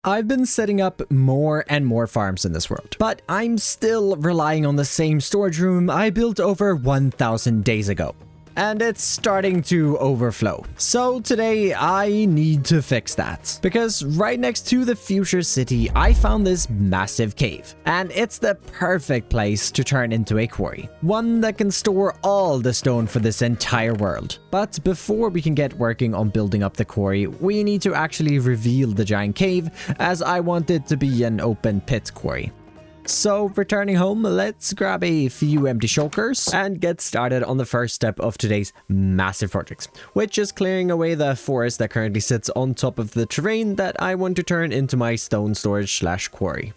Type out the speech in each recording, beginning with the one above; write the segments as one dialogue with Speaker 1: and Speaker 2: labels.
Speaker 1: I've been setting up more and more farms in this world, but I'm still relying on the same storage room I built over 1,000 days ago. And it's starting to overflow. So today I need to fix that. Because right next to the future city, I found this massive cave. And it's the perfect place to turn into a quarry. One that can store all the stone for this entire world. But before we can get working on building up the quarry, we need to actually reveal the giant cave, as I want it to be an open pit quarry. So returning home, let's grab a few empty shulkers and get started on the first step of today's massive project, which is clearing away the forest that currently sits on top of the terrain that I want to turn into my stone storage / quarry.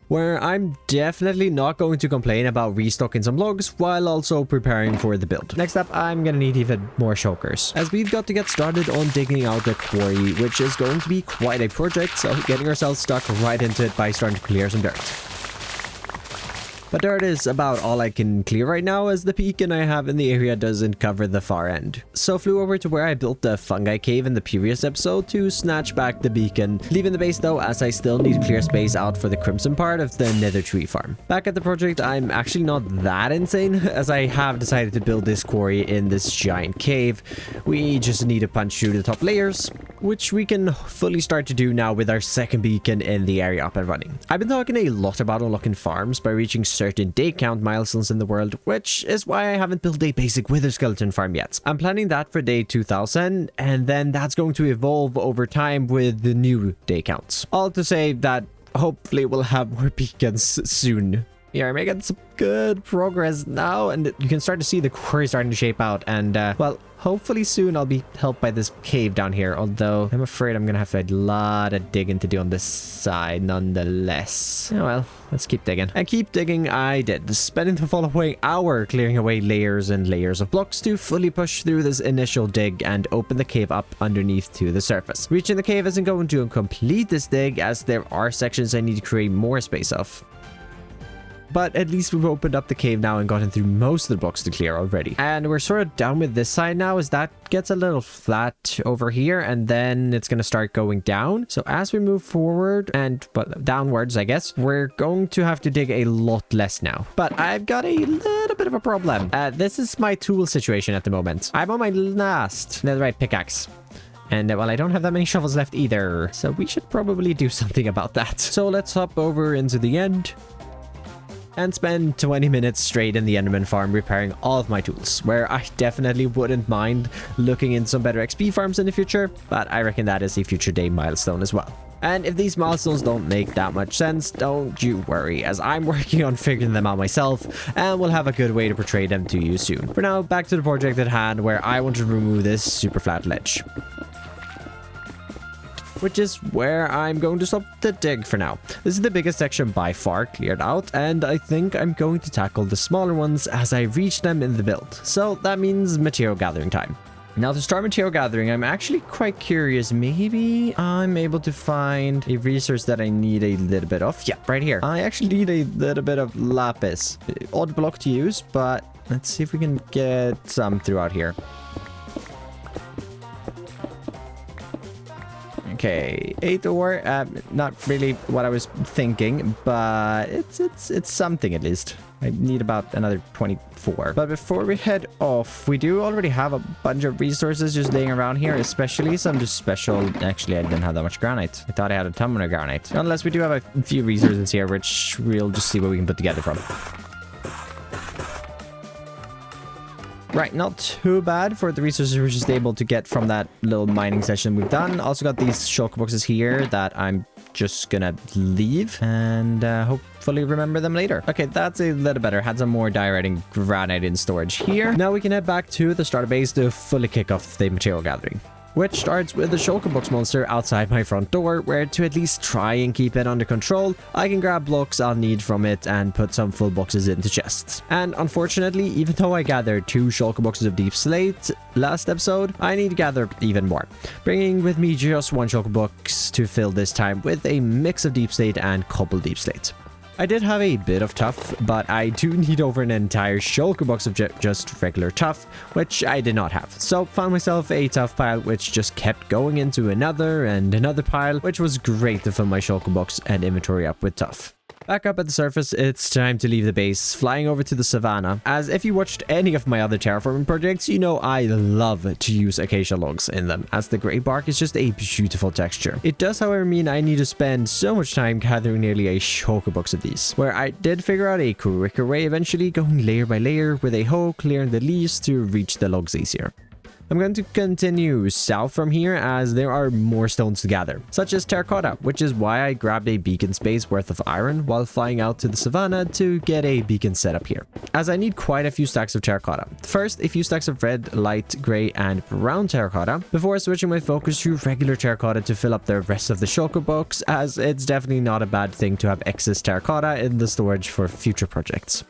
Speaker 1: Where I'm definitely not going to complain about restocking some logs while also preparing for the build. Next up, I'm gonna need even more shulkers, as we've got to get started on digging out the quarry, which is going to be quite a project, so getting ourselves stuck right into it by starting to clear some dirt. But dirt is about all I can clear right now, as the beacon I have in the area doesn't cover the far end. So flew over to where I built the fungi cave in the previous episode to snatch back the beacon, leaving the base though, as I still need to clear space out for the crimson part of the nether tree farm. Back at the project, I'm actually not that insane, as I have decided to build this quarry in this giant cave. We just need to punch through the top layers, which we can fully start to do now with our second beacon in the area up and running. I've been talking a lot about unlocking farms by reaching certain day count milestones in the world, which is why I haven't built a basic wither skeleton farm yet. I'm planning that for day 2000, and then that's going to evolve over time with the new day counts. All to say that hopefully we'll have more beacons soon. Yeah, I'm making some good progress now, and you can start to see the quarry starting to shape out, and well, hopefully soon I'll be helped by this cave down here, although I'm afraid I'm gonna have a lot of digging to do on this side nonetheless. Oh well, let's keep digging. And keep digging I did, spending the following hour clearing away layers and layers of blocks to fully push through this initial dig and open the cave up underneath to the surface. Reaching the cave isn't going to complete this dig, as there are sections I need to create more space of. But at least we've opened up the cave now and gotten through most of the blocks to clear already. And we're sort of done with this side now, as that gets a little flat over here, and then it's going to start going down. So as we move forward and downwards, I guess, we're going to have to dig a lot less now. But I've got a little bit of a problem. This is my tool situation at the moment. I'm on my last netherite pickaxe. And well, I don't have that many shovels left either, so we should probably do something about that. So let's hop over into the end and spend 20 minutes straight in the Enderman farm repairing all of my tools, where I definitely wouldn't mind looking in some better XP farms in the future, but I reckon that is a future day milestone as well. And if these milestones don't make that much sense, don't you worry, as I'm working on figuring them out myself, and we'll have a good way to portray them to you soon. For now, back to the project at hand, where I want to remove this super flat ledge, which is where I'm going to stop the dig for now. This is the biggest section by far cleared out, and I think I'm going to tackle the smaller ones as I reach them in the build. So that means material gathering time. Now to start material gathering, I'm actually quite curious. Maybe I'm able to find a resource that I need a little bit of. Yeah, right here. I actually need a little bit of lapis. Odd block to use, but let's see if we can get some throughout here. Okay, 8 ore, not really what I was thinking, but it's something at least. I need about another 24. But before we head off, we do already have a bunch of resources just laying around here, especially some just special. Actually, I didn't have that much granite. I thought I had a ton of granite. Nonetheless, we do have a few resources here, which we'll just see what we can put together from. Right, not too bad for the resources we're just able to get from that little mining session we've done. Also got these shulker boxes here that I'm just gonna leave and hopefully remember them later. Okay, that's a little better. Had some more diorite and granite in storage here. Now we can head back to the starter base to fully kick off the material gathering, which starts with the shulker box monster outside my front door, where to at least try and keep it under control, I can grab blocks I'll need from it and put some full boxes into chests. And unfortunately, even though I gathered 2 shulker boxes of deep slate last episode, I need to gather even more, bringing with me just 1 shulker box to fill this time with a mix of deep slate and cobble deep slate. I did have a bit of tuff, but I do need over an entire shulker box of just regular tuff, which I did not have. So found myself a tuff pile, which just kept going into another and another pile, which was great to fill my shulker box and inventory up with tuff. Back up at the surface, it's time to leave the base, flying over to the savannah, as if you watched any of my other terraforming projects, you know I love to use acacia logs in them, as the grey bark is just a beautiful texture. It does however mean I need to spend so much time gathering nearly a shulker box of these, where I did figure out a quicker way, eventually going layer by layer with a hoe, clearing the leaves to reach the logs easier. I'm going to continue south from here as there are more stones to gather, such as terracotta, which is why I grabbed a beacon space worth of iron while flying out to the savannah to get a beacon set up here, as I need quite a few stacks of terracotta. First, a few stacks of red, light, grey and brown terracotta, before switching my focus to regular terracotta to fill up the rest of the shulker box, as it's definitely not a bad thing to have excess terracotta in the storage for future projects.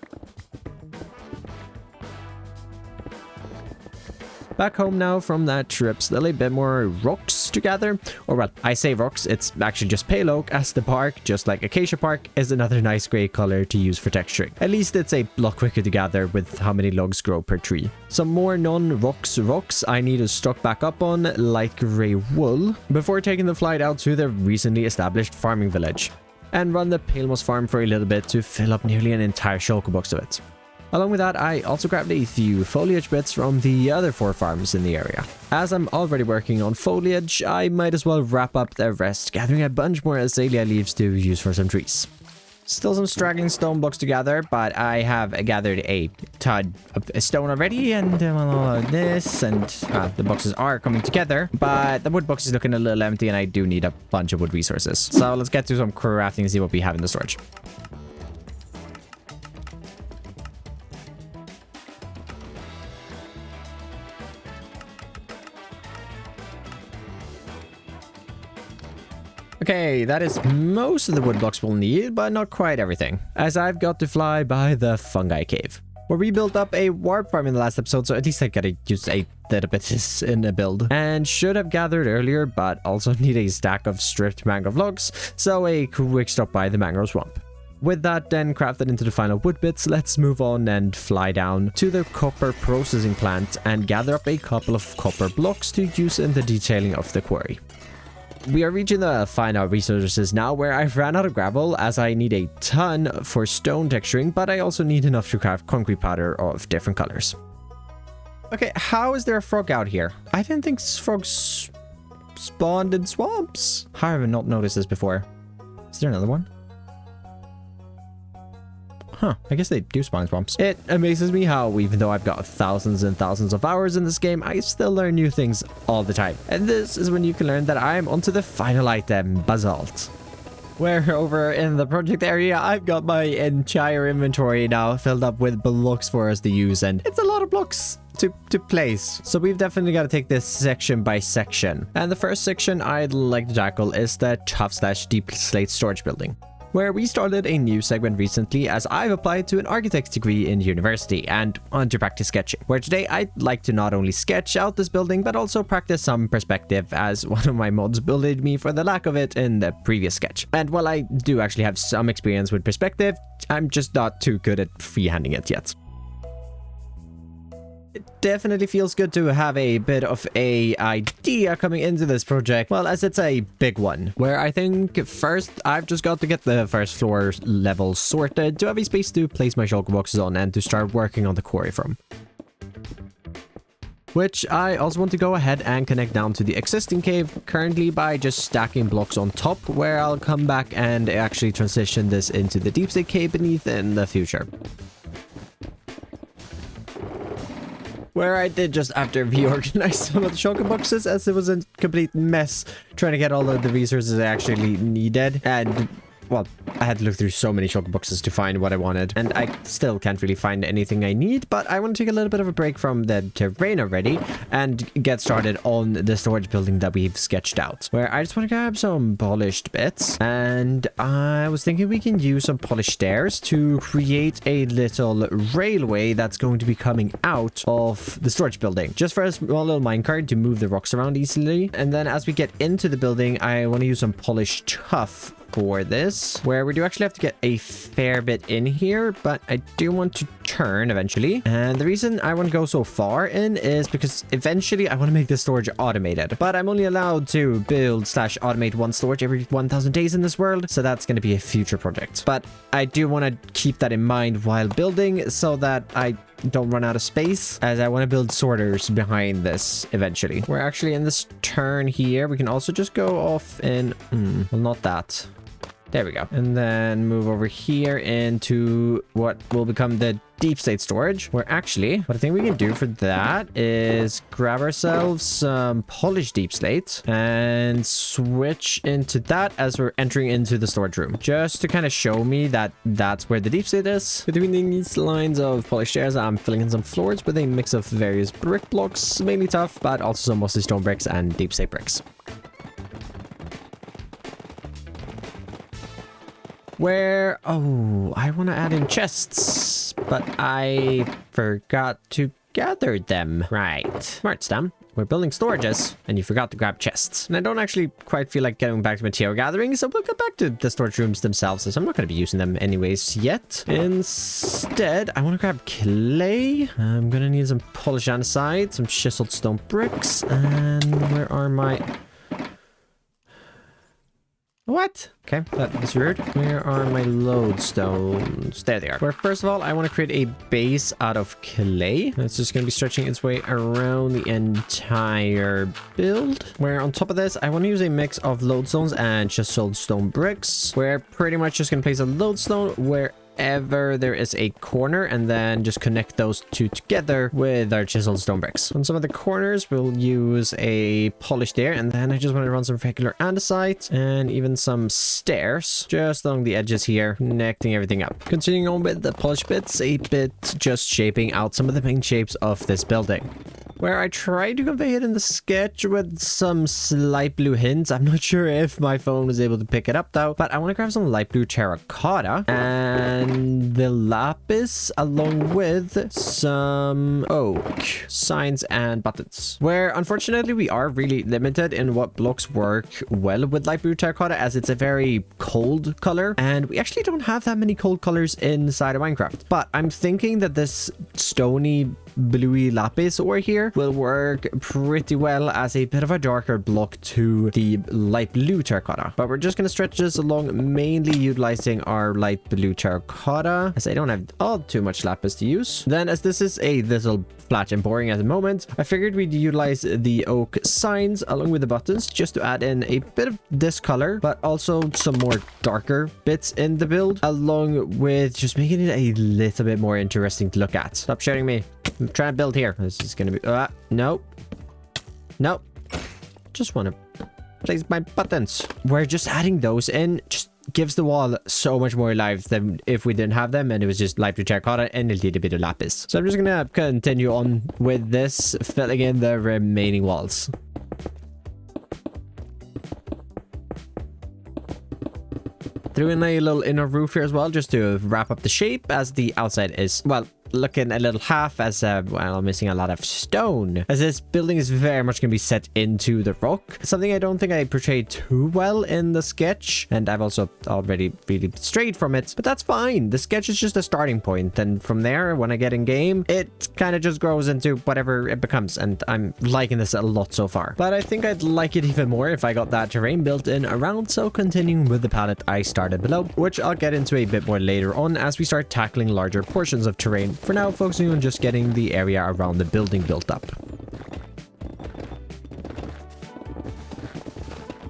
Speaker 1: Back home now from that trip, still a bit more rocks to gather. Or well, I say rocks, it's actually just pale oak, as the bark, just like acacia bark, is another nice grey color to use for texturing. At least it's a lot quicker to gather with how many logs grow per tree. Some more non-rocks I need to stock back up on, like grey wool, before taking the flight out to the recently established farming village, and run the pale moss farm for a little bit to fill up nearly an entire shulker box of it. Along with that, I also grabbed a few foliage bits from the other 4 farms in the area. As I'm already working on foliage, I might as well wrap up the rest, gathering a bunch more azalea leaves to use for some trees. Still some straggling stone blocks to gather, but I have gathered a ton of stone already, and all of this, and the boxes are coming together, but the wood box is looking a little empty, and I do need a bunch of wood resources. So let's get to some crafting and see what we have in the storage. Okay, that is most of the wood blocks we'll need, but not quite everything, as I've got to fly by the fungi cave, where we built up a warp farm in the last episode, so at least I gotta use a little bit in a build, and should have gathered earlier, but also need a stack of stripped mangrove logs, so a quick stop by the mangrove swamp. With that then crafted into the final wood bits, let's move on and fly down to the copper processing plant and gather up a couple of copper blocks to use in the detailing of the quarry. We are reaching the final resources now, where I've ran out of gravel as I need a ton for stone texturing, but I also need enough to craft concrete powder of different colors. Okay, how is there a frog out here? I didn't think frogs spawned in swamps. How have I not noticed this before? Is there another one? Huh, I guess they do spawn in swamps. It amazes me how, even though I've got thousands and thousands of hours in this game, I still learn new things all the time. And this is when you can learn that I'm onto the final item, basalt. Where over in the project area, I've got my entire inventory now filled up with blocks for us to use, and it's a lot of blocks to place. So we've definitely got to take this section by section. And the first section I'd like to tackle is the tough/deep slate storage building, where we started a new segment recently as I've applied to an architect's degree in university and want to practice sketching, where today I'd like to not only sketch out this building but also practice some perspective, as one of my mods bullied me for the lack of it in the previous sketch. And while I do actually have some experience with perspective, I'm just not too good at freehanding it yet. It definitely feels good to have a bit of a idea coming into this project, well, as it's a big one, where I think first I've just got to get the first floor level sorted to have a space to place my shulker boxes on and to start working on the quarry from. Which I also want to go ahead and connect down to the existing cave currently by just stacking blocks on top, where I'll come back and actually transition this into the deep sea cave beneath in the future. Where I did just have to reorganize some of the shulker boxes, as it was a complete mess trying to get all of the resources I actually needed. And, well, I had to look through so many shulker boxes to find what I wanted, and I still can't really find anything I need, but I want to take a little bit of a break from the terrain already and get started on the storage building that we've sketched out, where I just want to grab some polished bits, and I was thinking we can use some polished stairs to create a little railway that's going to be coming out of the storage building, just for a small little minecart to move the rocks around easily. And then as we get into the building, I want to use some polished tuff for this, where we do actually have to get a fair bit in here, but I do want to turn eventually. And the reason I want to go so far in is because eventually I want to make this storage automated, but I'm only allowed to build / automate one storage every 1000 days in this world. So that's going to be a future project, but I do want to keep that in mind while building so that I don't run out of space, as I want to build sorters behind this eventually. We're actually in this turn here. We can also just go off in, well, not that. There we go. And then move over here into what will become the deep state storage, where actually what I think we can do for that is grab ourselves some polished deep slate and switch into that as we're entering into the storage room, just to kind of show me that that's where the deep state is. Between these lines of polished stairs, I'm filling in some floors with a mix of various brick blocks, mainly tough, but also some mostly stone bricks and deep state bricks. Where, oh, I want to add in chests, but I forgot to gather them. Right. Smart, Stam. We're building storages, and you forgot to grab chests. And I don't actually quite feel like getting back to material gathering, so we'll get back to the storage rooms themselves, as I'm not going to be using them anyways yet. Instead, I want to grab clay. I'm going to need some polished andesite, some chiseled stone bricks, and where are my... What? Okay, that was weird. Where are my lodestones? There they are. Where first of all, I want to create a base out of clay. It's just going to be stretching its way around the entire build. Where on top of this, I want to use a mix of lodestones and chiseled stone bricks. Where pretty much just going to place a lodestone wherever there is a corner, and then just connect those two together with our chiseled stone bricks. On some of the corners, we'll use a polish there, and then I just want to run some regular andesite and even some stairs just along the edges here, connecting everything up. Continuing on with the polished bits, a bit just shaping out some of the main shapes of this building, where I tried to convey it in the sketch with some light blue hints. I'm not sure if my phone was able to pick it up though, but I want to grab some light blue terracotta and the lapis, along with some oak signs and buttons, where unfortunately we are really limited in what blocks work well with light blue terracotta, as it's a very cold color, and we actually don't have that many cold colors inside of Minecraft. But I'm thinking that this stony bluey lapis ore here will work pretty well as a bit of a darker block to the light blue terracotta. But we're just going to stretch this along, mainly utilizing our light blue terracotta, as I don't have all too much lapis to use. Then, as this is a little flat and boring at the moment, I figured we'd utilize the oak signs along with the buttons just to add in a bit of this color, but also some more darker bits in the build, along with just making it a little bit more interesting to look at. Stop shouting me. I'm trying to build here. This is going to be... nope. Nope. Just want to place my buttons. We're just adding those in. Just gives the wall so much more life than if we didn't have them and it was just light blue terracotta and a little bit of lapis. So I'm just going to continue on with this, filling in the remaining walls. Threw in a little inner roof here as well, just to wrap up the shape, as the outside is, well, looking a little half as well, missing a lot of stone, as this building is very much going to be set into the rock, something I don't think I portrayed too well in the sketch, and I've also already really strayed from it, but that's fine. The sketch is just a starting point, and from there, when I get in game, it kind of just grows into whatever it becomes, and I'm liking this a lot so far. But I think I'd like it even more if I got that terrain built in around, so continuing with the palette I started below, which I'll get into a bit more later on as we start tackling larger portions of terrain. For now, focusing on just getting the area around the building built up.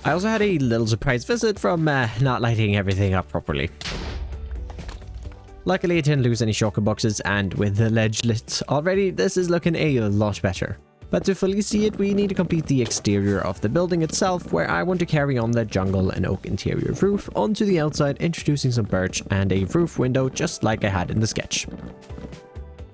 Speaker 1: I also had a little surprise visit from not lighting everything up properly. Luckily, I didn't lose any shulker boxes, and with the ledge lit already, this is looking a lot better. But to fully see it, we need to complete the exterior of the building itself, where I want to carry on the jungle and oak interior roof onto the outside, introducing some birch and a roof window just like I had in the sketch.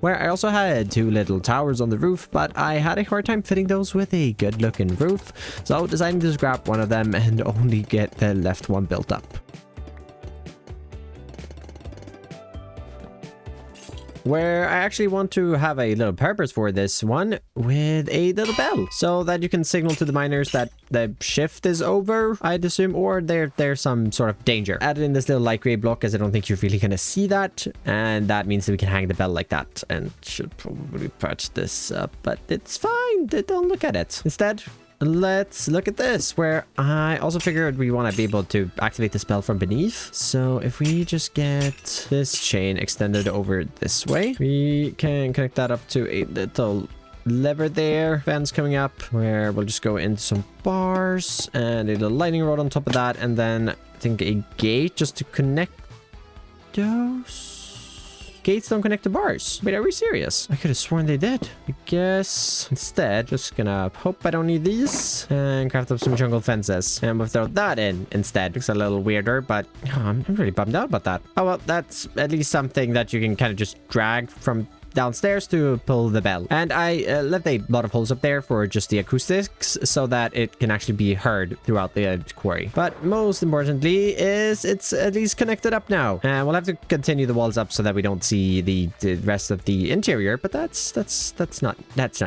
Speaker 1: Where I also had two little towers on the roof, but I had a hard time fitting those with a good looking roof, so deciding to scrap one of them and only get the left one built up. where I actually want to have a little purpose for this one with a little bell so that you can signal to the miners that the shift is over, I'd assume, or there's some sort of danger. Added in this little light gray block as I don't think you're really going to see that, and that means that we can hang the bell like that, and should probably patch this up, but it's fine. Don't look at it. Instead, let's look at this, where I also figured we want to be able to activate the spell from beneath. So if we just get this chain extended over this way, we can connect that up to a little lever there. Fans coming up, where we'll just go into some bars and a little lightning rod on top of that, and then I think a gate just to connect those. Gates don't connect to bars. Wait, are we serious? I could have sworn they did. I guess instead, just gonna hope I don't need these and craft up some jungle fences. And we'll throw that in instead. Looks a little weirder, but I'm really bummed out about that. Oh, well, that's at least something that you can kind of just drag from downstairs to pull the bell. And I left a lot of holes up there for just the acoustics so that it can actually be heard throughout the quarry. But most importantly is it's at least connected up now. And we'll have to continue the walls up so that we don't see the rest of the interior, but that's not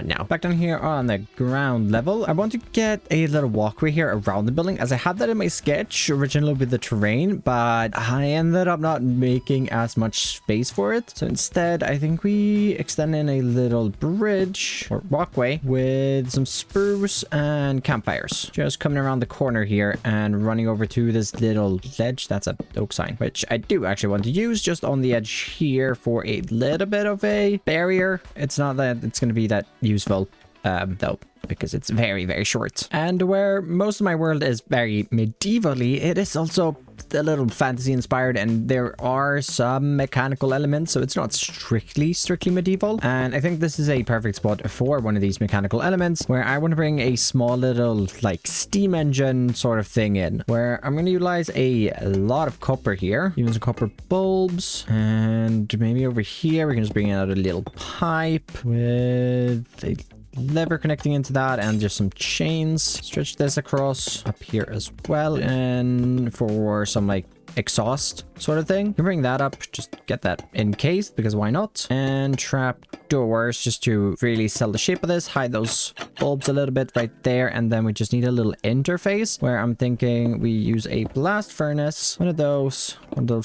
Speaker 1: now. Back down here on the ground level, I want to get a little walkway here around the building, as I had that in my sketch originally with the terrain, but I ended up not making as much space for it. So instead, I think we extend in a little bridge or walkway with some spruce and campfires. Just coming around the corner here and running over to this little ledge. That's a oak sign, which I do actually want to use just on the edge here for a little bit of a barrier. It's not that it's going to be that useful though, because it's very, very short. And where most of my world is very medievally, it is also a little fantasy inspired, and there are some mechanical elements, so it's not strictly medieval. And I think this is a perfect spot for one of these mechanical elements, where I want to bring a small little like steam engine sort of thing in, where I'm going to utilize a lot of copper here, even some copper bulbs, and maybe over here we can just bring out a little pipe with a lever connecting into that, and just some chains. Stretch this across up here as well, and for some like exhaust sort of thing, you bring that up, just get that encased because why not, and trap doors just to really sell the shape of this, hide those bulbs a little bit right there, and then we just need a little interface where I'm thinking we use a blast furnace, one of those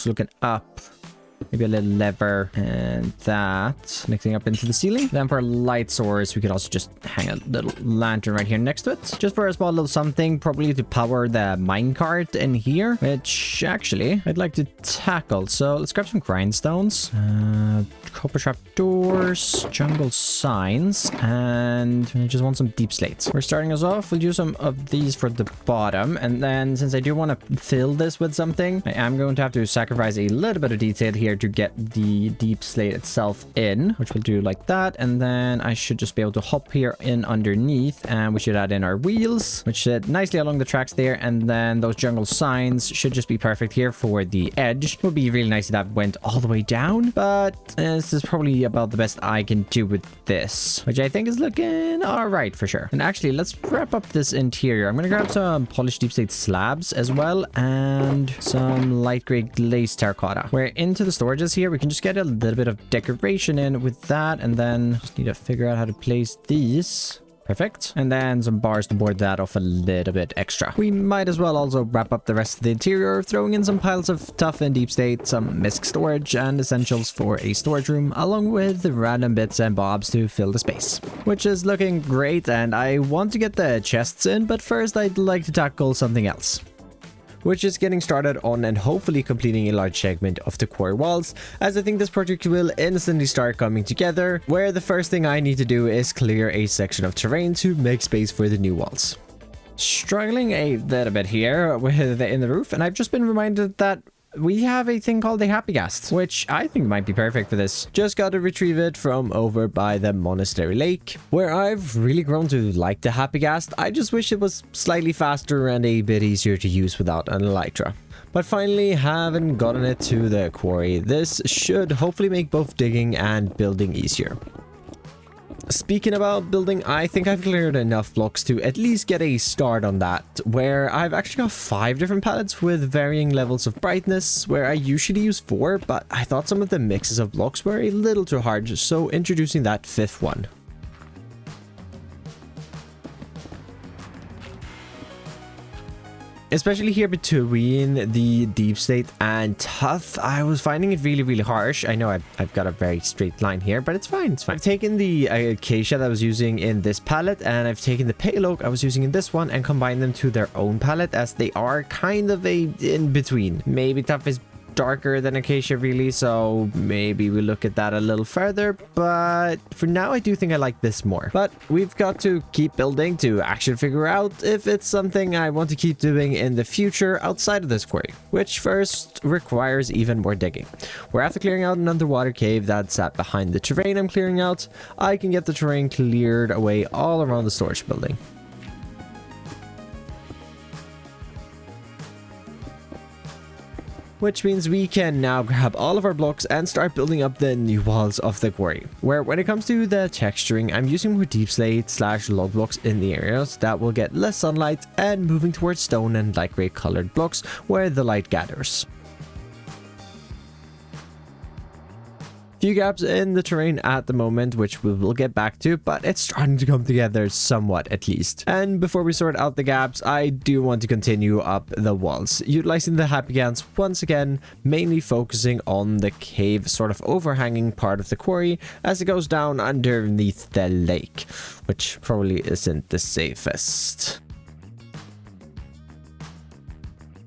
Speaker 1: looking up, maybe a little lever, and that connecting up into the ceiling. Then for a light source, we could also just hang a little lantern right here next to it, just for a small little something, probably to power the minecart in here, which actually I'd like to tackle. So let's grab some grindstones, copper trap doors, jungle signs, and I just want some deep slates. We're starting us off. We'll use some of these for the bottom, and then since I do want to fill this with something, I am going to have to sacrifice a little bit of detail here to get the deep slate itself in, which we'll do like that. And then I should just be able to hop here in underneath, and we should add in our wheels, which sit nicely along the tracks there. And then those jungle signs should just be perfect here for the edge. It would be really nice if that went all the way down, but this is probably about the best I can do with this, which I think is looking all right for sure. And actually, let's wrap up this interior. I'm gonna grab some polished deep slate slabs as well, and some light gray glazed terracotta, where into the storages here we can just get a little bit of decoration in with that, and then just need to figure out how to place these. Perfect. And then some bars to board that off a little bit extra. We might as well also wrap up the rest of the interior, throwing in some piles of tough and deep state, some misc storage, and essentials for a storage room, along with the random bits and bobs to fill the space, which is looking great. And I want to get the chests in, but first I'd like to tackle something else, which is getting started on and hopefully completing a large segment of the quarry walls, as I think this project will instantly start coming together, where the first thing I need to do is clear a section of terrain to make space for the new walls. Struggling a little bit here with in the roof, and I've just been reminded that we have a thing called the happy ghast, which I think might be perfect for this. Just got to retrieve it from over by the monastery lake, where I've really grown to like the happy ghast. I just wish it was slightly faster and a bit easier to use without an elytra. But finally, having gotten it to the quarry, this should hopefully make both digging and building easier. Speaking about building, I think I've cleared enough blocks to at least get a start on that, where I've actually got 5 different palettes with varying levels of brightness, where I usually use 4, but I thought some of the mixes of blocks were a little too hard, so introducing that 5th one. Especially here between the deep slate and tough, I was finding it really harsh. I know I've got a very straight line here, but it's fine, it's fine. I've taken the acacia that I was using in this palette, and I've taken the pale oak I was using in this one and combined them to their own palette, as they are kind of a in-between. Maybe tough is darker than acacia really, so maybe we look at that a little further, but for now I do think I like this more. But we've got to keep building to actually figure out if it's something I want to keep doing in the future outside of this quarry, which first requires even more digging. Where after clearing out an underwater cave that sat behind the terrain I'm clearing out, I can get the terrain cleared away all around the storage building. Which means we can now grab all of our blocks and start building up the new walls of the quarry. Where when it comes to the texturing, I'm using more deep slate / log blocks in the areas that will get less sunlight and moving towards stone and light gray colored blocks where the light gathers. Few gaps in the terrain at the moment, which we will get back to, but it's starting to come together somewhat at least. And before we sort out the gaps, I do want to continue up the walls, utilizing the happy gans once again, mainly focusing on the cave sort of overhanging part of the quarry as it goes down underneath the lake, which probably isn't the safest.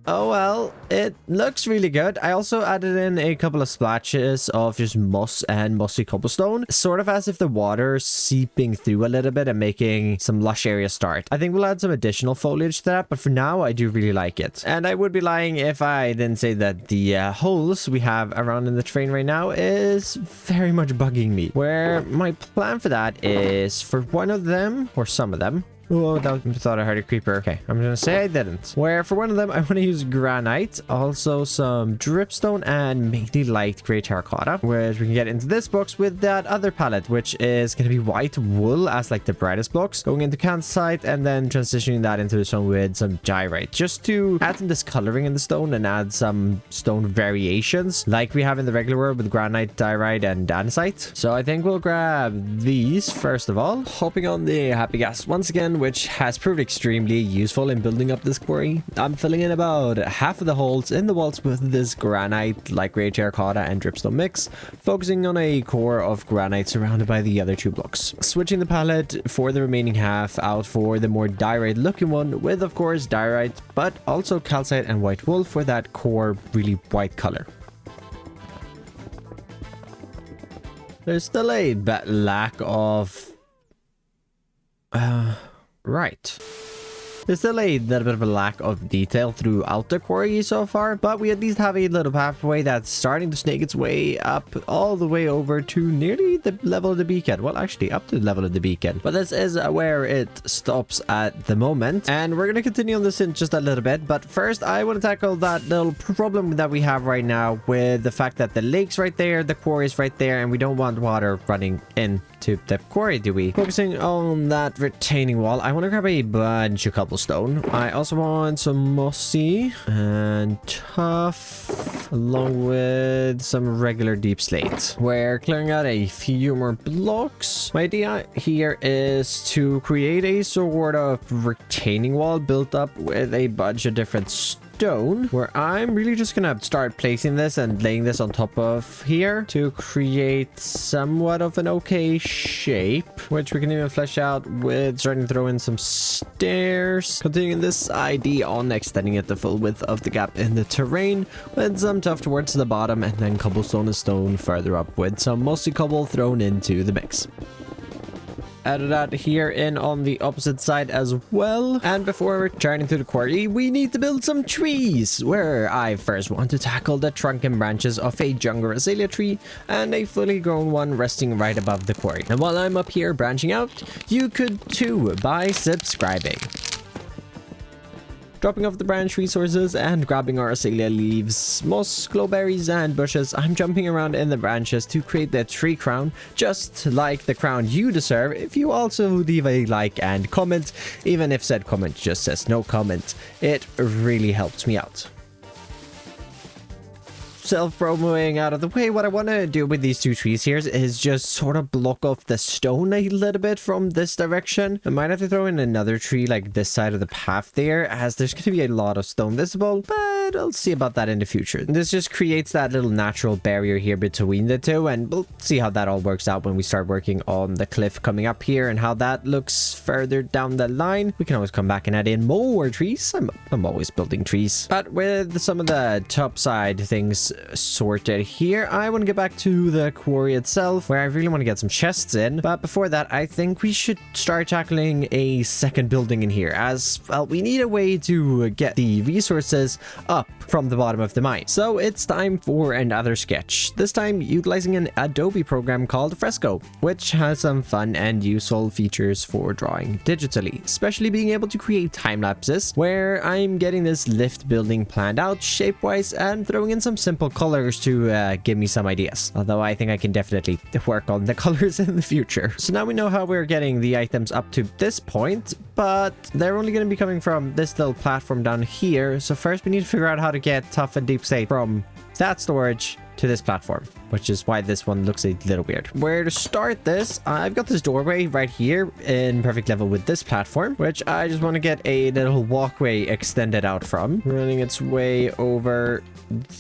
Speaker 1: Oh well, it looks really good. I also added in a couple of splashes of just moss and mossy cobblestone, sort of as if the water's seeping through a little bit and making some lush areas start. I think we'll add some additional foliage to that, but for now I do really like it. And I would be lying if I didn't say that the holes we have around in the terrain right now is very much bugging me. Where my plan for that is for one of them, or some of them, oh, I thought I heard a creeper. Okay, I'm gonna say I didn't. Where for one of them, I want to use granite, also some dripstone, and mainly light gray terracotta. Whereas we can get into this box with that other palette, which is gonna be white wool as like the brightest blocks, going into calcite, and then transitioning that into the stone with some diorite, just to add some discoloring in the stone and add some stone variations, like we have in the regular world with granite, diorite, and andesite. So I think we'll grab these first of all, hopping on the happy gas once again, which has proved extremely useful in building up this quarry. I'm filling in about half of the holes in the walls with this granite, light gray terracotta, and dripstone mix, focusing on a core of granite surrounded by the other 2 blocks. Switching the palette for the remaining half out for the more diorite looking one with, of course, diorite, but also calcite and white wool for that core really white color. There's still a lack of right. There's still a little bit of a lack of detail throughout the quarry so far, but we at least have a little pathway that's starting to snake its way up all the way over to nearly the level of the beacon. Well, actually up to the level of the beacon, but this is where it stops at the moment, and we're going to continue on this in just a little bit. But first I want to tackle that little problem that we have right now with the fact that the lake's right there, the quarry is right there, and we don't want water running into the quarry, do we? Focusing on that retaining wall, I want to grab a bunch of cobblestone. I also want some mossy and tough, along with some regular deep slate. We're clearing out a few more blocks. My idea here is to create a sort of retaining wall built up with a bunch of different stone, where I'm really just gonna start placing this and laying this on top of here to create somewhat of an okay shape, which we can even flesh out with starting to throw in some stairs, continuing this idea on extending it the full width of the gap in the terrain with some tough towards the bottom, and then cobblestone and stone further up with some mostly cobble thrown into the mix. Added that here in on the opposite side as well. And before returning to the quarry, we need to build some trees, where I first want to tackle the trunk and branches of a jungle azalea tree and a fully grown one resting right above the quarry. And while I'm up here branching out, you could too by subscribing. dropping off the branch resources and grabbing our azalea leaves, moss, glowberries, and bushes. I'm jumping around in the branches to create the tree crown, just like the crown you deserve if you also leave a like and comment, even if said comment just says no comment. It really helps me out. Self-promoing out of the way, what I want to do with these two trees here is just sort of block off the stone a little bit from this direction. I might have to throw in another tree like this side of the path there, as there's going to be a lot of stone visible, but I'll see about that in the future. This just creates that little natural barrier here between the two, and we'll see how that all works out when we start working on the cliff coming up here and how that looks further down the line. We can always come back and add in more trees. I'm always building trees. But with some of the top side things sorted here, I want to get back to the quarry itself, where I really want to get some chests in. But before that, I think we should start tackling a second building in here, as well we need a way to get the resources up from the bottom of the mine. So it's time for another sketch, this time utilizing an Adobe program called Fresco, which has some fun and useful features for drawing digitally, especially being able to create time lapses where I'm getting this lift building planned out shape-wise and throwing in some simple colors to give me some ideas, although I think I can definitely work on the colors in the future. So now we know how we're getting the items up to this point, but they're only going to be coming from this little platform down here. So first we need to figure out how to get tough and deep slate from that storage to this platform, which is why this one looks a little weird. Where to start this, I've got this doorway right here in perfect level with this platform, which I just want to get a little walkway extended out from, running its way over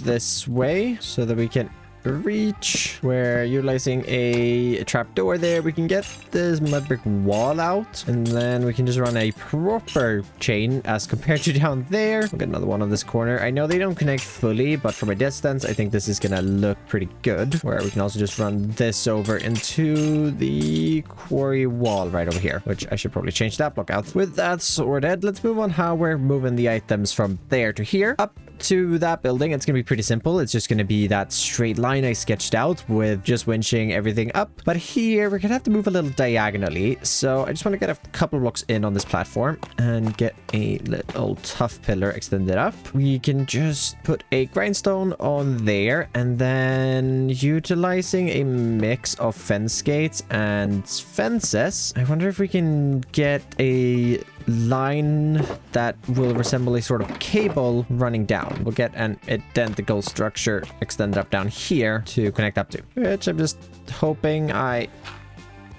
Speaker 1: this way so that we can reach. We're utilizing a trapdoor there. We can get this mud brick wall out, and then we can just run a proper chain as compared to down there. We'll get another one on this corner. I know they don't connect fully, but from a distance, I think this is gonna look pretty good, where we can also just run this over into the quarry wall right over here, which I should probably change that block out. With that sorted, let's move on how we're moving the items from there to here. Up to that building, it's gonna be pretty simple. It's just gonna be that straight line I sketched out with just winching everything up. But here we're gonna have to move a little diagonally, so I just want to get a couple blocks in on this platform and get a little tough pillar extended up. We can just put a grindstone on there, and then utilizing a mix of fence gates and fences, I wonder if we can get a line that will resemble a sort of cable running down. We'll get an identical structure extended up down here to connect up to, which I'm just hoping I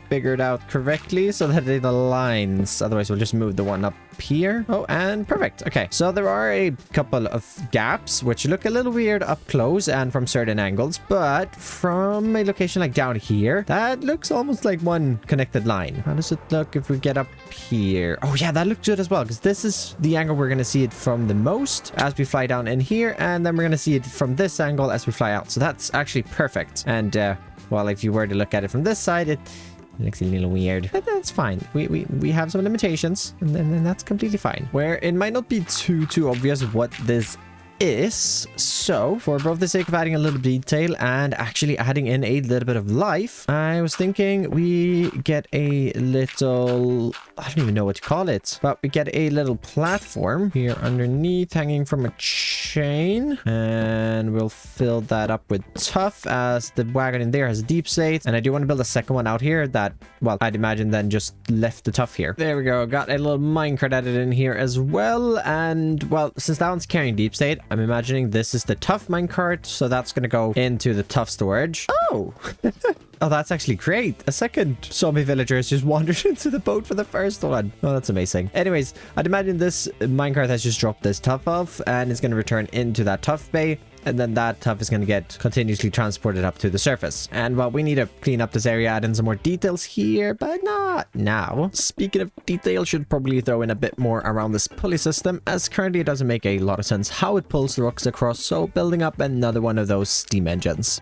Speaker 1: figured out correctly so that it aligns. Otherwise we'll just move the one up here. Oh, and perfect. Okay, so there are a couple of gaps which look a little weird up close and from certain angles, but from a location like down here, that looks almost like one connected line. How does it look if we get up here? Oh yeah, that looks good as well, because this is the angle we're going to see it from the most as we fly down in here, and then we're going to see it from this angle as we fly out. So that's actually perfect. And well, if you were to look at it from this side, it looks a little weird, but that's fine. We have some limitations, and then that's completely fine. Where it might not be too obvious what this is, so for both the sake of adding a little detail and actually adding in a little bit of life, I was thinking we get a little, I don't even know what to call it, but we get a little platform here underneath hanging from a chain, and we'll fill that up with tough, as the wagon in there has deep slate, and I do want to build a second one out here that, well, I'd imagine then just left the tough here. There we go. Got a little minecart added in here as well, and well, since that one's carrying deep slate, I'm imagining this is the tough minecart, so that's going to go into the tough storage. Oh! Oh, that's actually great. A second zombie villager has just wandered into the boat for the first one. Oh, that's amazing. Anyways, I'd imagine this minecart has just dropped this tough off, and it's going to return into that tough bay, and then that tough is going to get continuously transported up to the surface. And well, we need to clean up this area, add in some more details here, but not now. Speaking of detail, should probably throw in a bit more around this pulley system, as currently it doesn't make a lot of sense how it pulls the rocks across, so building up another one of those steam engines.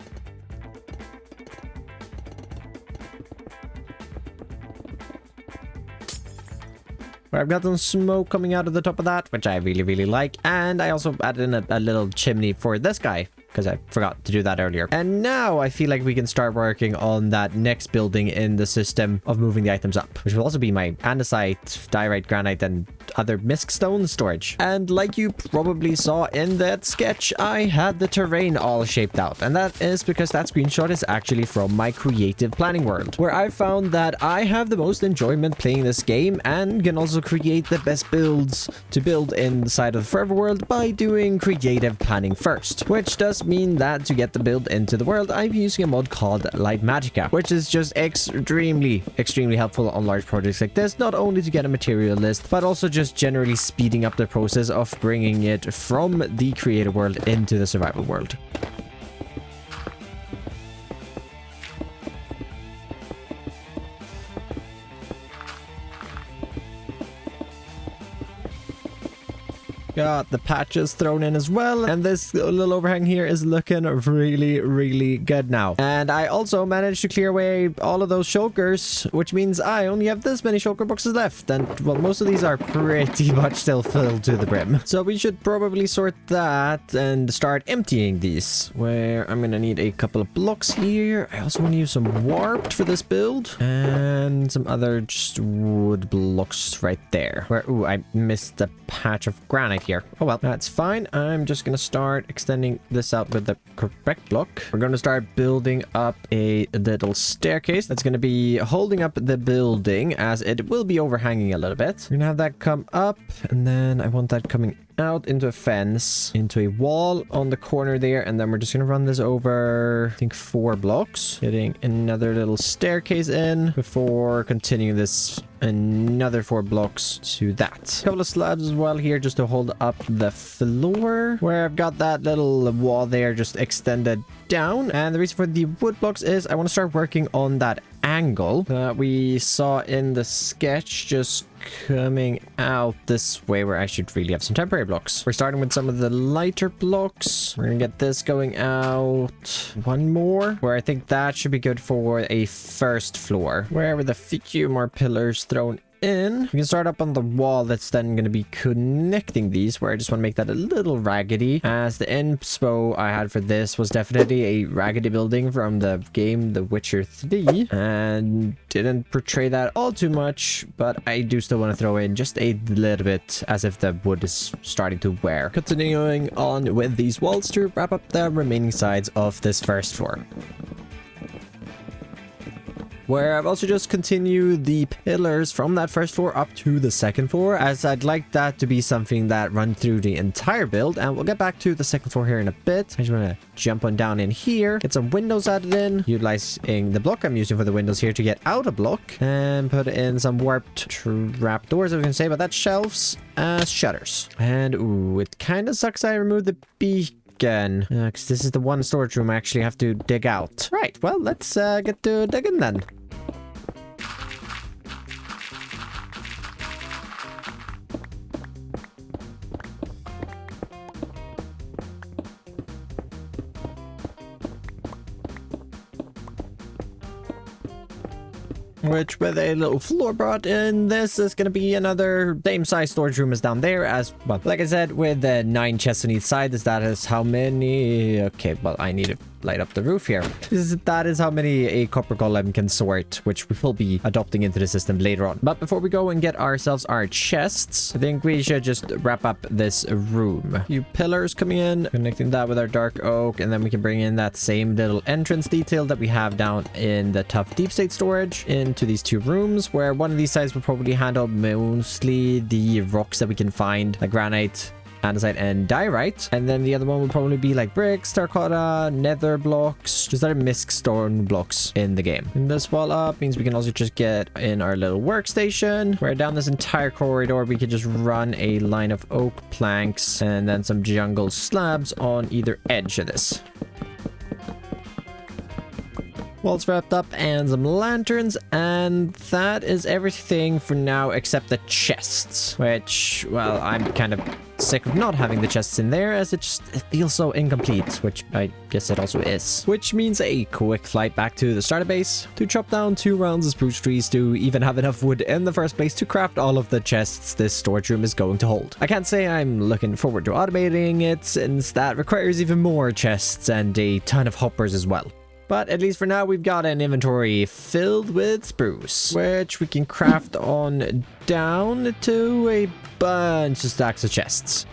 Speaker 1: I've got some smoke coming out of the top of that, which I really like. And I also added in a little chimney for this guy, because I forgot to do that earlier. And now I feel like we can start working on that next building in the system of moving the items up, which will also be my andesite, diorite, granite, and other misc stone storage. And like you probably saw in that sketch, I had the terrain all shaped out. And that is because that screenshot is actually from my creative planning world, where I found that I have the most enjoyment playing this game and can also create the best builds to build inside of the Forever world by doing creative planning first. Which does mean that to get the build into the world, I'm using a mod called Light Magica, which is just extremely helpful on large projects like this, not only to get a material list, but also just generally speeding up the process of bringing it from the creative world into the survival world. Got the patches thrown in as well, and this little overhang here is looking really good now. And I also managed to clear away all of those shulkers, which means I only have this many shulker boxes left, and well, most of these are pretty much still filled to the brim. So we should probably sort that and start emptying these, where I'm gonna need a couple of blocks here. I also want to use some warped for this build, and some other just wood blocks right there, where, ooh, I missed the patch of granite here. Oh well, that's fine. I'm just gonna start extending this out with the correct block. We're gonna start building up a little staircase that's gonna be holding up the building, as it will be overhanging a little bit. We're gonna have that come up, and then I want that coming out into a fence, into a wall on the corner there, and then we're just gonna run this over, I think, 4 blocks, getting another little staircase in before continuing this another 4 blocks to that. A couple of slabs as well here just to hold up the floor, where I've got that little wall there just extended down. And the reason for the wood blocks is I want to start working on that angle that we saw in the sketch just coming out this way, where I should really have some temporary blocks. We're starting with some of the lighter blocks. We're gonna get this going out 1 more, where I think that should be good for a first floor, where with a few more pillars thrown in, we can start up on the wall that's then going to be connecting these, where I just want to make that a little raggedy, as the inspo I had for this was definitely a raggedy building from the game The Witcher 3, and didn't portray that all too much, but I do still want to throw in just a little bit as if the wood is starting to wear. Continuing on with these walls to wrap up the remaining sides of this first floor, where I've also just continued the pillars from that first floor up to the second floor, as I'd like that to be something that runs through the entire build. And we'll get back to the second floor here in a bit. I just want to jump on down in here, get some windows added in, utilizing the block I'm using for the windows here to get out a block, and put in some warped trap doors, I was gonna say, but that's shelves as shutters. And ooh, it kind of sucks I removed the beacon, because this is the one storage room I actually have to dig out. Right, well, let's get to digging then. Which, with a little floor brought in, this is going to be another same size storage room as down there, as well. Like I said, with the 9 chests on each side, that is how many... Okay, well, I need to light up the roof here. That is how many a copper golem can sort, which we will be adopting into the system later on. But before we go and get ourselves our chests, I think we should just wrap up this room. A few pillars coming in, connecting that with our dark oak, and then we can bring in that same little entrance detail that we have down in the tough deep state storage into these 2 rooms, where one of these sides will probably handle mostly the rocks that we can find, like granite, andesite, and diorite, and then the other one will probably be like bricks, terracotta, nether blocks, just other misc stone blocks in the game. And this wall up means we can also just get in our little workstation, where down this entire corridor we could just run a line of oak planks and then some jungle slabs on either edge of this. Walls wrapped up and some lanterns, and that is everything for now except the chests, which, well, I'm kind of sick of not having the chests in there, as it feels so incomplete, which I guess it also is. Which means a quick flight back to the starter base to chop down 2 rounds of spruce trees to even have enough wood in the first place to craft all of the chests this storage room is going to hold. I can't say I'm looking forward to automating it, since that requires even more chests and a ton of hoppers as well. But at least for now, we've got an inventory filled with spruce, which we can craft on down to a bunch of stacks of chests.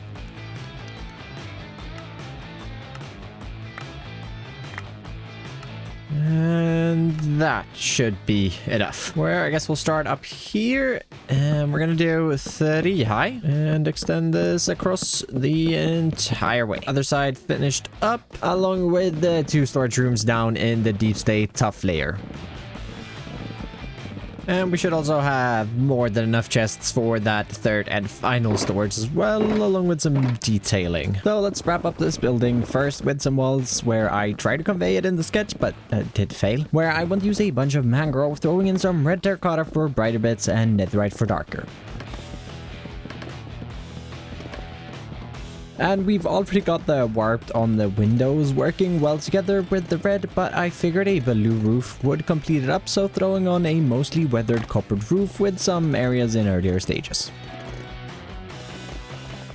Speaker 1: And that should be enough. Where I guess we'll start up here, and we're gonna do 30 high and extend this across the entire way. Other side finished up, along with the 2 storage rooms down in the deep state tough layer. And we should also have more than enough chests for that 3rd and final storage as well, along with some detailing. So let's wrap up this building first with some walls where I tried to convey it in the sketch, but did fail. Where I want to use a bunch of mangrove, throwing in some red terracotta for brighter bits and netherite for darker. And we've already got the warped on the windows working well together with the red, but I figured a blue roof would complete it up, so throwing on a mostly weathered coppered roof with some areas in earlier stages.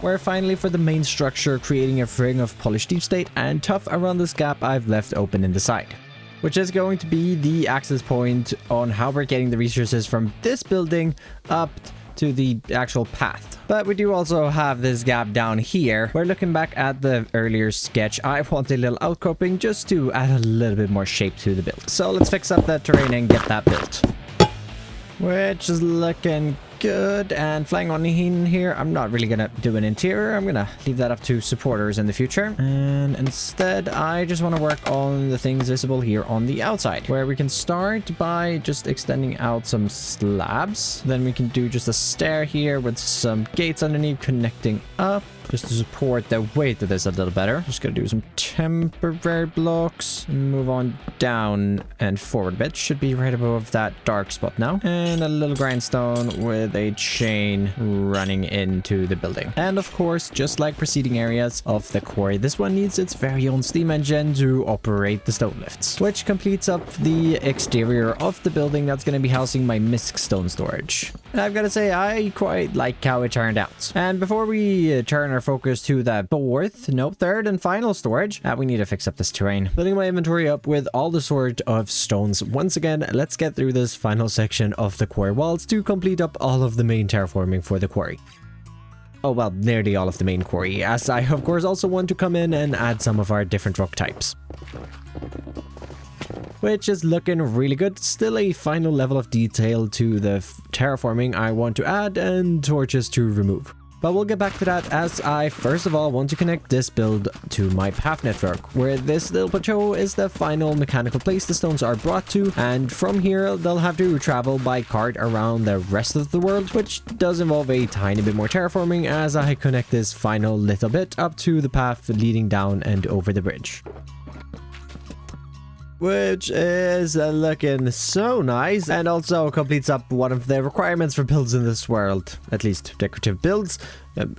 Speaker 1: Where finally for the main structure, creating a ring of polished deep state and tough around this gap I've left open in the side, which is going to be the access point on how we're getting the resources from this building up to the actual path. But we do also have this gap down here, where looking back at the earlier sketch, I want a little outcropping just to add a little bit more shape to the build. So let's fix up that terrain and get that built. Which is looking good. And flying on in here, I'm not really gonna do an interior. I'm gonna leave that up to supporters in the future. And instead, I just want to work on the things visible here on the outside, where we can start by just extending out some slabs. Then we can do just a stair here with some gates underneath connecting up, just to support the weight of this a little better. Just gonna do some temporary blocks, move on down and forward a bit. Should be right above that dark spot now. And a little grindstone with a chain running into the building. And of course, just like preceding areas of the quarry, this one needs its very own steam engine to operate the stone lifts, which completes up the exterior of the building that's going to be housing my misc stone storage. And I've got to say, I quite like how it turned out. And before we turn our focus to the 3rd and final storage, we need to fix up this terrain. Building my inventory up with all the sort of stones. Once again, let's get through this final section of the quarry walls to complete up all of the main terraforming for the quarry. Oh well, nearly all of the main quarry, as I of course also want to come in and add some of our different rock types, which is looking really good. Still a final level of detail to the terraforming I want to add and torches to remove. But we'll get back to that, as I first of all want to connect this build to my path network, where this little plateau is the final mechanical place the stones are brought to, and from here they'll have to travel by cart around the rest of the world, which does involve a tiny bit more terraforming as I connect this final little bit up to the path leading down and over the bridge, which is looking so nice, and also completes up one of the requirements for builds in this world, at least decorative builds.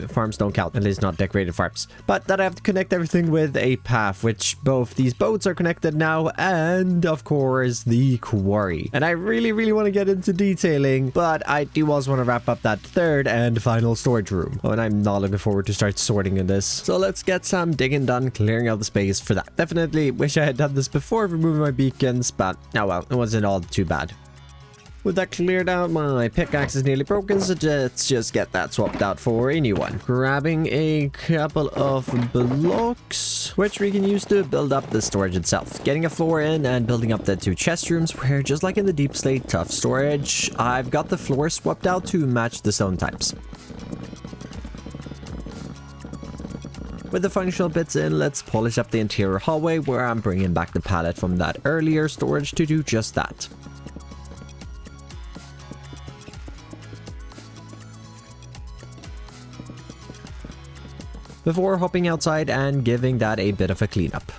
Speaker 1: Farms don't count, at least not decorated farms. But that I have to connect everything with a path, which both these boats are connected now, and of course the quarry. And I really want to get into detailing, but I do also want to wrap up that 3rd and final storage room. Oh, and I'm not looking forward to start sorting in this. So let's get some digging done, clearing out the space for that. Definitely wish I had done this before removing my beacons, but oh well, it wasn't all too bad. With that cleared out, my pickaxe is nearly broken, so let's just get that swapped out for a new one. Grabbing a couple of blocks, which we can use to build up the storage itself. Getting a floor in and building up the 2 chest rooms, where just like in the deep slate tough storage, I've got the floor swapped out to match the stone types. With the functional bits in, let's polish up the interior hallway, where I'm bringing back the pallet from that earlier storage to do just that. Before hopping outside and giving that a bit of a cleanup,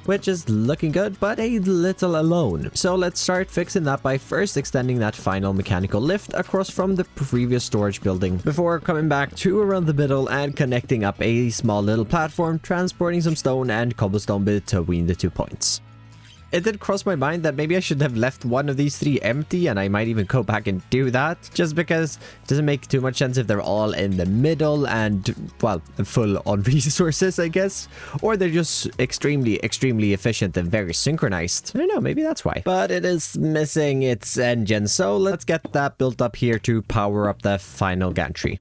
Speaker 1: which is looking good, but a little alone. So let's start fixing that by first extending that final mechanical lift across from the previous storage building, before coming back to around the middle and connecting up a small little platform, transporting some stone and cobblestone between the 2 points. it did cross my mind that maybe I should have left one of these 3 empty, and I might even go back and do that, just because it doesn't make too much sense if they're all in the middle and, well, full on resources, I guess, or they're just extremely efficient and very synchronized. I don't know, maybe that's why. But it is missing its engine, so let's get that built up here to power up the final gantry.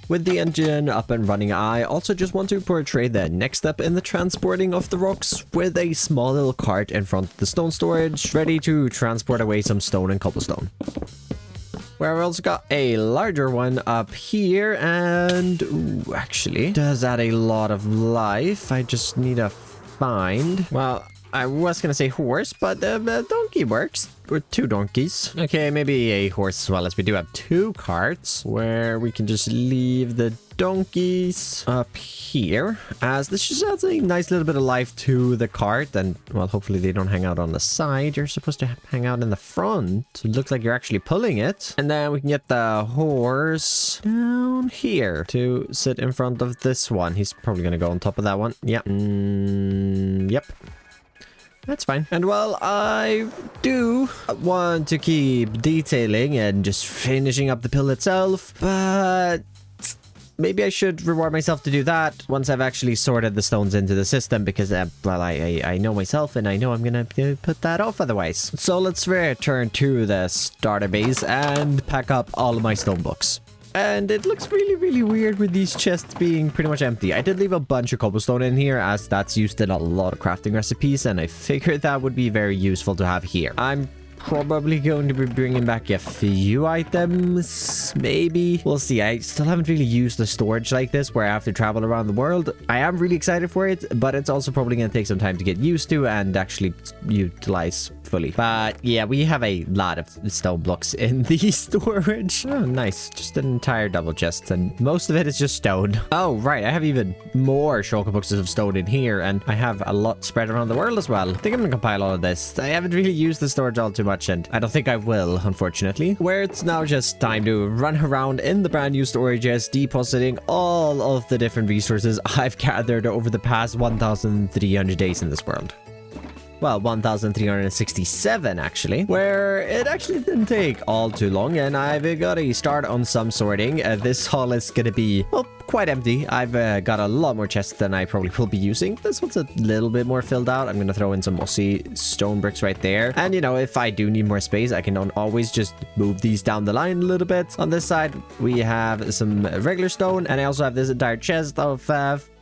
Speaker 1: With the engine up and running, I also just want to portray the next step in the transporting of the rocks with a small little cart in front of the stone storage, ready to transport away some stone and cobblestone. Where I've also got a larger one up here, and ooh, actually does add a lot of life. I just need to find, well, I was gonna say horse, but donkey works. Or 2 donkeys. Okay, maybe a horse as well, as we do have 2 carts where we can just leave the donkeys up here, as this just adds a nice little bit of life to the cart. And, well, hopefully they don't hang out on the side. You're supposed to hang out in the front. It looks like you're actually pulling it. And then we can get the horse down here to sit in front of this one. He's probably gonna go on top of that one. Yep. Yep. That's fine. And well, I do want to keep detailing and just finishing up the pill itself, but maybe I should reward myself to do that once I've actually sorted the stones into the system, because, well, I know myself and I know I'm gonna put that off otherwise. So let's return to the starter base and pack up all of my stone blocks. And it looks really weird with these chests being pretty much empty. I did leave a bunch of cobblestone in here, as that's used in a lot of crafting recipes, and I figured that would be very useful to have here. I'm probably going to be bringing back a few items, maybe. We'll see. I still haven't really used the storage like this where I have to travel around the world. I am really excited for it, but it's also probably going to take some time to get used to and actually utilize fully. But yeah, we have a lot of stone blocks in the storage. Oh, nice. Just an entire double chest, and most of it is just stone. Oh, right. I have even more shulker boxes of stone in here, and I have a lot spread around the world as well. I think I'm going to compile all of this. I haven't really used the storage all too much, and I don't think I will, unfortunately. Where it's now just time to run around in the brand new storages, depositing all of the different resources I've gathered over the past 1,300 days in this world. Well, 1,367 actually, where it actually didn't take all too long, and I've got a start on some sorting. This haul is gonna be, well, quite empty. I've got a lot more chests than I probably will be using. This one's a little bit more filled out. I'm gonna throw in some mossy stone bricks right there, and you know, if I do need more space, I can always just move these down the line a little bit. On this side, we have some regular stone, and I also have this entire chest of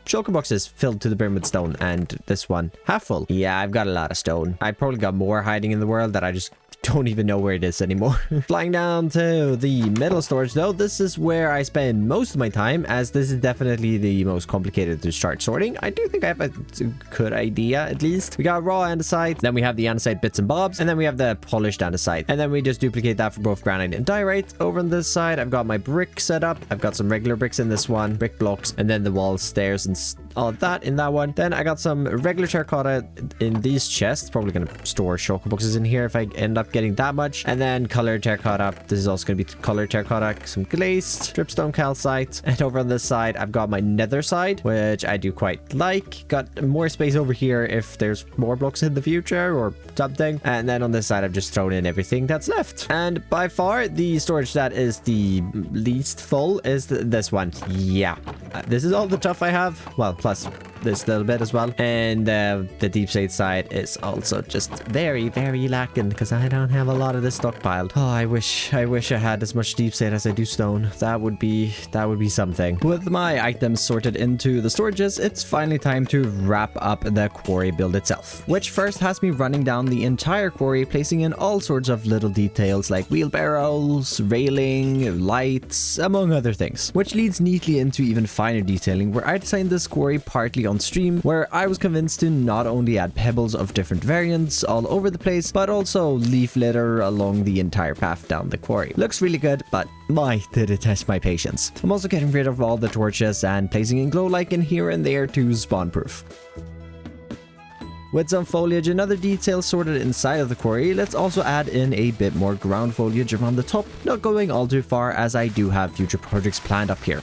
Speaker 1: shulker boxes filled to the brim with stone, and this one half full. Yeah, I've got a lot of stone. I probably got more hiding in the world that I just don't even know where it is anymore. Flying down to the metal storage though, this is where I spend most of my time, as this is definitely the most complicated to start sorting. I do think I have a good idea, at least. We got raw andesite, then we have the andesite bits and bobs, and then we have the polished andesite, and then we just duplicate that for both granite and diorite. Over on this side, I've got my brick set up. I've got some regular bricks in this one, brick blocks, and then the walls, stairs, and all of that in that one. Then I got some regular terracotta in these chests. Probably gonna store shulker boxes in here if I end up getting that much. And then colored terracotta. This is also gonna be colored terracotta, some glazed dripstone calcite. And over on this side, I've got my nether side, which I do quite like. Got more space over here if there's more blocks in the future or something. And then on this side, I've just thrown in everything that's left. And by far, the storage that is the least full is this one. Yeah, this is all the stuff I have. Well, plus this little bit as well. And the deep state side is also just very lacking, because I don't have a lot of this stockpiled. Oh, I wish I had as much deep state as I do stone. That would be something. With my items sorted into the storages, it's finally time to wrap up the quarry build itself, which first has me running down the entire quarry, placing in all sorts of little details like wheelbarrows, railing, lights, among other things, which leads neatly into even finer detailing, where I designed this quarry partly on stream, where I was convinced to not only add pebbles of different variants all over the place, but also leaf litter along the entire path down the quarry. Looks really good, but my, did it test my patience. I'm also getting rid of all the torches and placing in glow lichen here and there to spawn proof. With some foliage and other details sorted inside of the quarry, let's also add in a bit more ground foliage around the top, not going all too far as I do have future projects planned up here.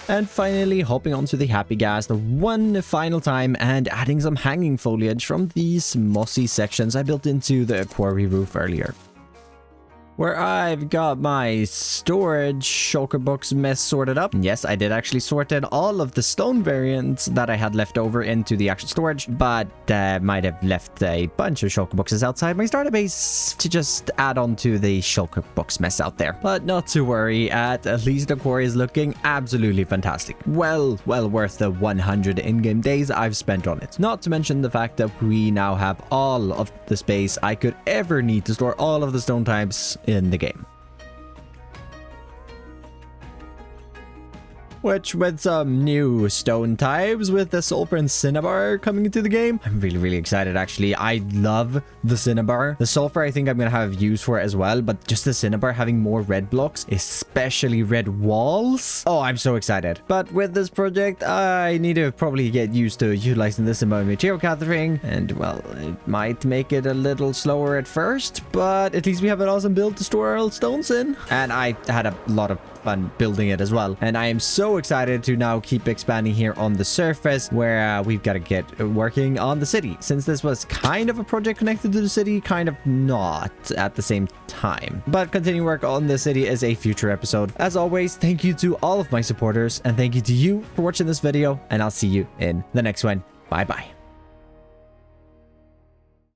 Speaker 1: And finally, hopping onto the happy gas the one final time and adding some hanging foliage from these mossy sections I built into the quarry roof earlier. Where I've got my storage shulker box mess sorted up. Yes, I did actually sort in all of the stone variants that I had left over into the actual storage, but might have left a bunch of shulker boxes outside my starter base to just add on to the shulker box mess out there. But not to worry, at least the quarry is looking absolutely fantastic. Well worth the 100 in-game days I've spent on it. Not to mention the fact that we now have all of the space I could ever need to store all of the stone types in the game. Which, with some new stone types with the sulfur and cinnabar coming into the game, I'm really excited actually. I love the cinnabar. The sulfur I think I'm gonna have use for it as well, but just the cinnabar having more red blocks, especially red walls. Oh, I'm so excited. But with this project, I need to probably get used to utilizing this in my material gathering, and well, it might make it a little slower at first, but at least we have an awesome build to store our old stones in. And I had a lot of fun building it as well, and I am so excited to now keep expanding here on the surface, where we've got to get working on the city, since this was kind of a project connected to the city, kind of not at the same time. But continuing work on the city is a future episode. As always, thank you to all of my supporters, and thank you to you for watching this video, and I'll see you in the next one. Bye bye.